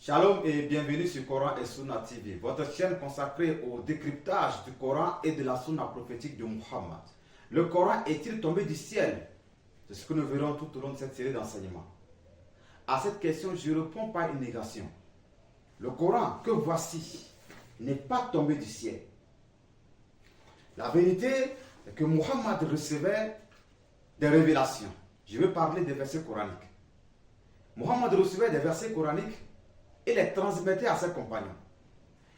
Shalom et bienvenue sur Coran et Sunna TV, votre chaîne consacrée au décryptage du Coran et de la Sunna prophétique de Muhammad. Le Coran est-il tombé du ciel? C'est ce que nous verrons tout au long de cette série d'enseignements. À cette question, je réponds par une négation. Le Coran que voici n'est pas tombé du ciel. La vérité est que Muhammad recevait des révélations. Je veux parler des versets coraniques. Muhammad recevait des versets coraniques et les transmettait à ses compagnons.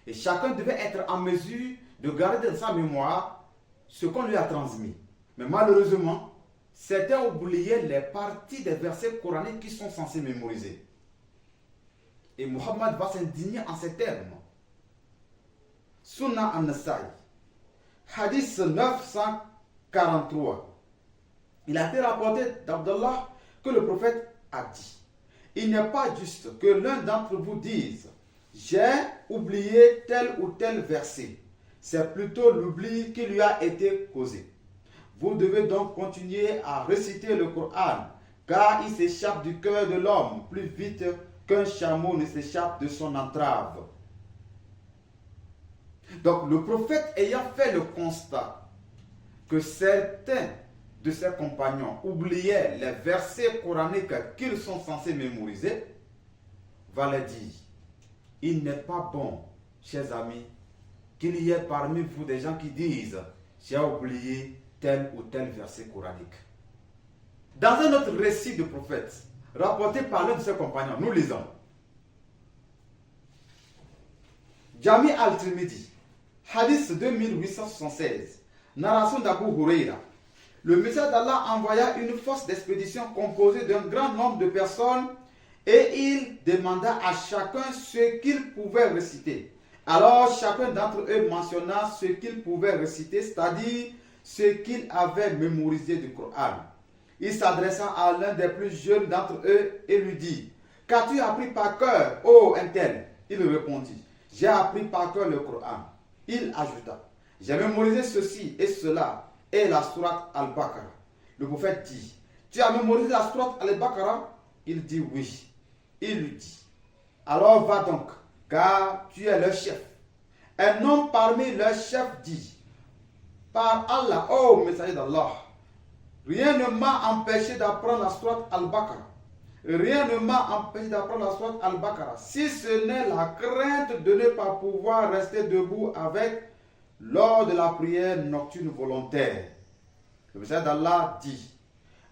Et chacun devait être en mesure de garder dans sa mémoire ce qu'on lui a transmis. Mais malheureusement, certains oubliaient les parties des versets coraniques qui sont censés mémoriser. Et Muhammad va s'indigner en ces termes. Sunna an-Nasai, hadith 943. Il a été rapporté d'Abdallah que le prophète a dit: il n'est pas juste que l'un d'entre vous dise « J'ai oublié tel ou tel verset ». C'est plutôt l'oubli qui lui a été causé. Vous devez donc continuer à réciter le Coran, car il s'échappe du cœur de l'homme plus vite qu'un chameau ne s'échappe de son entrave. Donc le prophète ayant fait le constat que certains de ses compagnons oubliaient les versets coraniques qu'ils sont censés mémoriser, va leur dire: il n'est pas bon, chers amis, qu'il y ait parmi vous des gens qui disent « j'ai oublié tel ou tel verset coranique ». Dans un autre récit de prophète, rapporté par l'un de ses compagnons, nous lisons: Jami al-Tirmidhi, hadith 2876, narration d'Abu Huraira. Le messager d'Allah envoya une force d'expédition composée d'un grand nombre de personnes et il demanda à chacun ce qu'il pouvait réciter. Alors chacun d'entre eux mentionna ce qu'il pouvait réciter, c'est-à-dire ce qu'il avait mémorisé du Coran. Il s'adressa à l'un des plus jeunes d'entre eux et lui dit: qu'as-tu appris par cœur, ô un tel? Il répondit: j'ai appris par cœur le Coran. Il ajouta: j'ai mémorisé ceci et cela et la sourate Al-Baqarah. Le prophète dit: tu as mémorisé la sourate Al-Baqarah? Il dit oui. Il lui dit: alors va donc, car tu es leur chef. Un homme parmi leurs chefs dit: par Allah, ô messager d'Allah, rien ne m'a empêché d'apprendre la sourate Al-Baqarah. Rien ne m'a empêché d'apprendre la sourate Al-Baqarah, si ce n'est la crainte de ne pas pouvoir rester debout avec lors de la prière nocturne volontaire. Le messager d'Allah dit: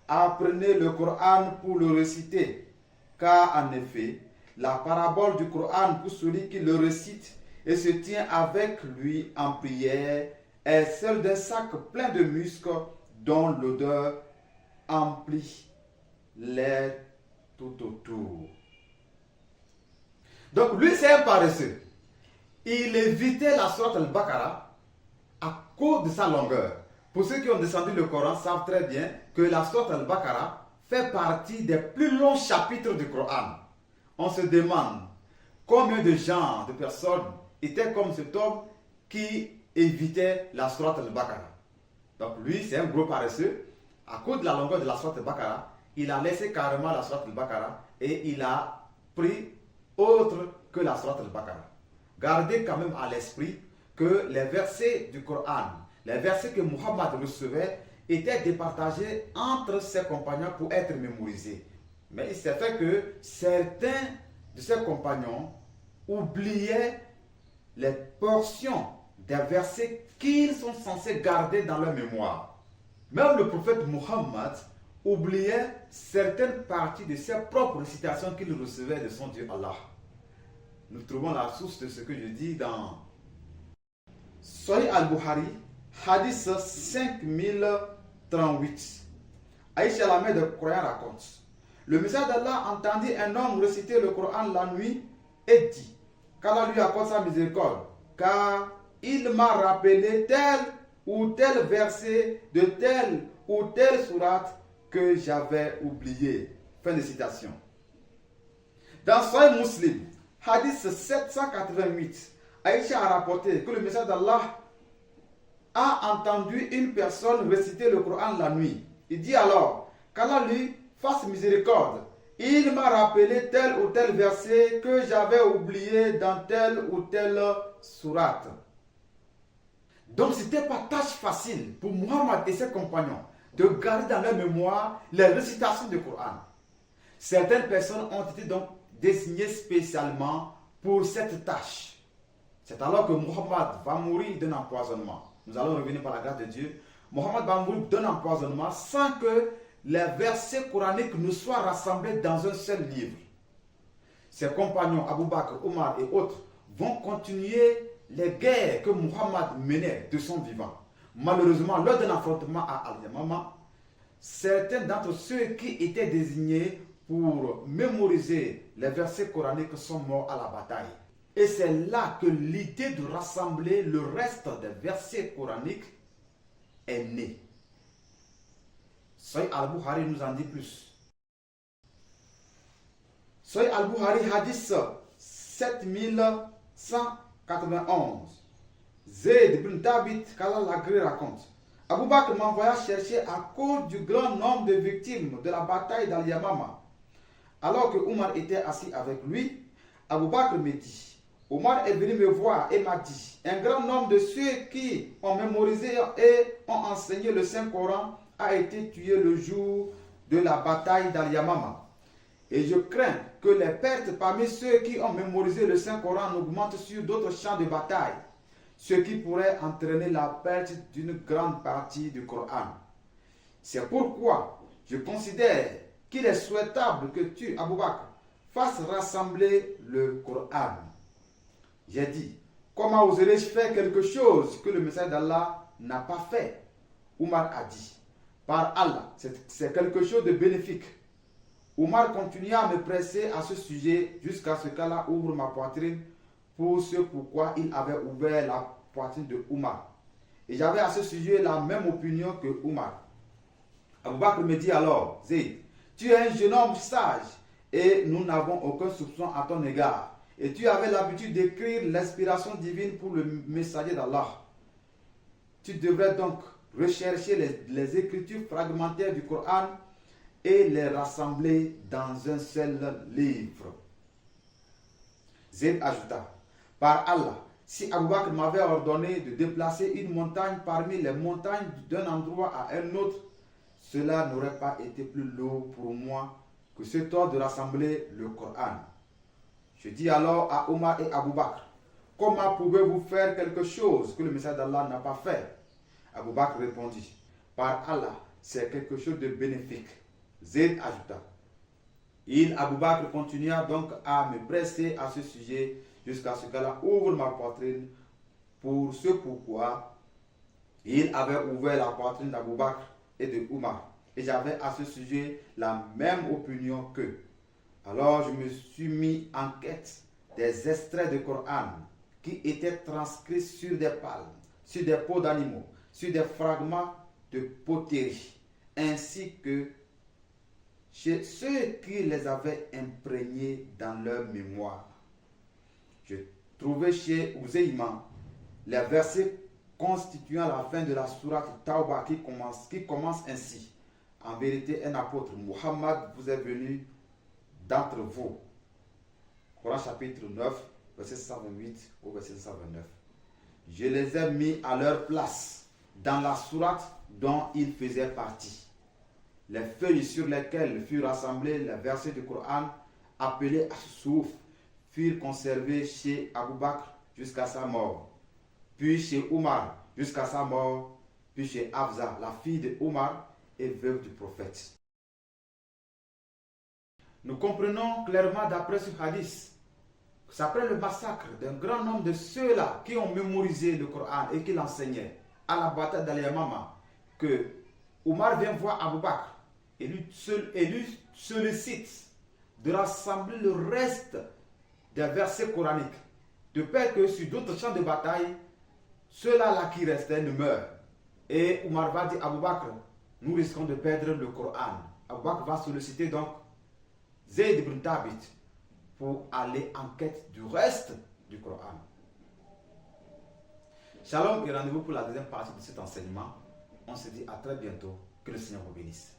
apprenez le Coran pour le réciter, car en effet, la parabole du Coran pour celui qui le récite et se tient avec lui en prière est celle d'un sac plein de musc dont l'odeur emplit l'air tout autour. Donc lui, c'est un paresseux. Il évitait la sourate Al-Baqarah à cause de sa longueur. Pour ceux qui ont descendu le Coran savent très bien que la sourate Al-Baqarah fait partie des plus longs chapitres du Coran. On se demande combien de gens, de personnes étaient comme cet homme qui évitait la sourate Al-Baqarah. Donc lui, c'est un gros paresseux. À cause de la longueur de la sourate Al-Baqarah, il a laissé carrément la sourate Al-Baqarah et il a pris autre que la sourate Al-Baqarah. Gardez quand même à l'esprit que les versets du Coran, les versets que Muhammad recevait, étaient départagés entre ses compagnons pour être mémorisés. Mais il s'est fait que certains de ses compagnons oubliaient les portions des versets qu'ils sont censés garder dans leur mémoire. Même le prophète Muhammad oubliait certaines parties de ses propres récitations qu'il recevait de son Dieu Allah. Nous trouvons la source de ce que je dis dans Sahih al-Bukhari, hadith 5038. Aïcha, la mère de croyants, raconte: le messager d'Allah entendit un homme réciter le Coran la nuit et dit qu'Allah lui accorde sa miséricorde, car il m'a rappelé tel ou tel verset de telle ou telle sourate que j'avais oublié. Fin de citation. Dans Sahih Muslim, hadith 788, Aïcha a rapporté que le messager d'Allah a entendu une personne réciter le Coran la nuit. Il dit alors qu'Allah lui fasse miséricorde il m'a rappelé tel ou tel verset que j'avais oublié dans telle ou telle sourate. Donc, ce n'était pas tâche facile pour Muhammad et ses compagnons de garder dans leur mémoire les récitations du Coran. Certaines personnes ont été donc désignées spécialement pour cette tâche. C'est alors que Muhammad va mourir d'un empoisonnement. Nous allons revenir par la grâce de Dieu. Muhammad va mourir d'un empoisonnement sans que les versets coraniques ne soient rassemblés dans un seul livre. Ses compagnons, Abu Bakr, Omar et autres, vont continuer les guerres que Muhammad menait de son vivant. Malheureusement, lors d'un affrontement à Al-Yamama, certains d'entre ceux qui étaient désignés pour mémoriser les versets coraniques sont morts à la bataille. Et c'est là que l'idée de rassembler le reste des versets coraniques est née. Sahih al-Bukhari nous en dit plus. Sahih al-Bukhari hadith 7191. Zayd ibn Thabit qu'Allah l'agré raconte. Abu Bakr m'envoya chercher à cause du grand nombre de victimes de la bataille d'Al-Yamama. Alors que Omar était assis avec lui, Abu Bakr me dit, Omar est venu me voir et m'a dit, un grand nombre de ceux qui ont mémorisé et ont enseigné le Saint-Coran a été tué le jour de la bataille d'Al-Yamama. Et je crains que les pertes parmi ceux qui ont mémorisé le Saint-Coran augmentent sur d'autres champs de bataille, ce qui pourrait entraîner la perte d'une grande partie du Coran. C'est pourquoi je considère qu'il est souhaitable que tu, Abu Bakr, fasses rassembler le Coran. J'ai dit, comment oserais-je faire quelque chose que le message d'Allah n'a pas fait? Omar a dit, par Allah, c'est quelque chose de bénéfique. Omar continua à me presser à ce sujet jusqu'à ce qu'Allah ouvre ma poitrine pour ce pourquoi il avait ouvert la poitrine de Omar. Et j'avais à ce sujet la même opinion que Omar. Abu Bakr me dit alors, Zayd, tu es un jeune homme sage et nous n'avons aucun soupçon à ton égard. Et tu avais l'habitude d'écrire l'inspiration divine pour le messager d'Allah. Tu devrais donc rechercher les écritures fragmentaires du Coran et les rassembler dans un seul livre. Zayd ajouta, par Allah, si Abu Bakr m'avait ordonné de déplacer une montagne parmi les montagnes d'un endroit à un autre, cela n'aurait pas été plus lourd pour moi que cet ordre de rassembler le Coran. Je dis alors à Omar et Abu Bakr, comment pouvez-vous faire quelque chose que le message d'Allah n'a pas fait? Abu Bakr répondit, par Allah, c'est quelque chose de bénéfique. Zayd ajouta. Abu Bakr continua donc à me presser à ce sujet jusqu'à ce qu'Allah ouvre ma poitrine pour ce pourquoi il avait ouvert la poitrine d'Abu Bakr et de Omar. Et j'avais à ce sujet la même opinion qu'eux. Alors je me suis mis en quête des extraits de Coran qui étaient transcrits sur des palmes, sur des peaux d'animaux, sur des fragments de poterie, ainsi que chez ceux qui les avaient imprégnés dans leur mémoire. Je trouvais chez Uzeyman les versets constituant la fin de la sourate Tauba qui commence ainsi. En vérité, un apôtre, Muhammad, vous est venu d'entre vous. Coran chapitre 9, verset 128 au verset 129. Je les ai mis à leur place dans la sourate dont ils faisaient partie. Les feuilles sur lesquelles furent rassemblés les versets du Coran appelés As-Souf furent conservées chez Abu Bakr jusqu'à sa mort, puis chez Omar jusqu'à sa mort, puis chez Hafsa, la fille de Omar et veuve du prophète. Nous comprenons clairement d'après ce hadith qu'après le massacre d'un grand nombre de ceux-là qui ont mémorisé le Coran et qui l'enseignaient à la bataille d'Al-Yamama, que Omar vient voir Abu Bakr et lui sollicite de rassembler le reste des versets coraniques, de peur que sur d'autres champs de bataille, ceux-là qui restaient ne meurent. Et Omar va dire à Abu Bakr, nous risquons de perdre le Coran. Abu Bakr va solliciter donc Zayd ibn Thabit pour aller en quête du reste du Coran. Shalom et rendez-vous pour la deuxième partie de cet enseignement. On se dit à très bientôt. Que le Seigneur vous bénisse.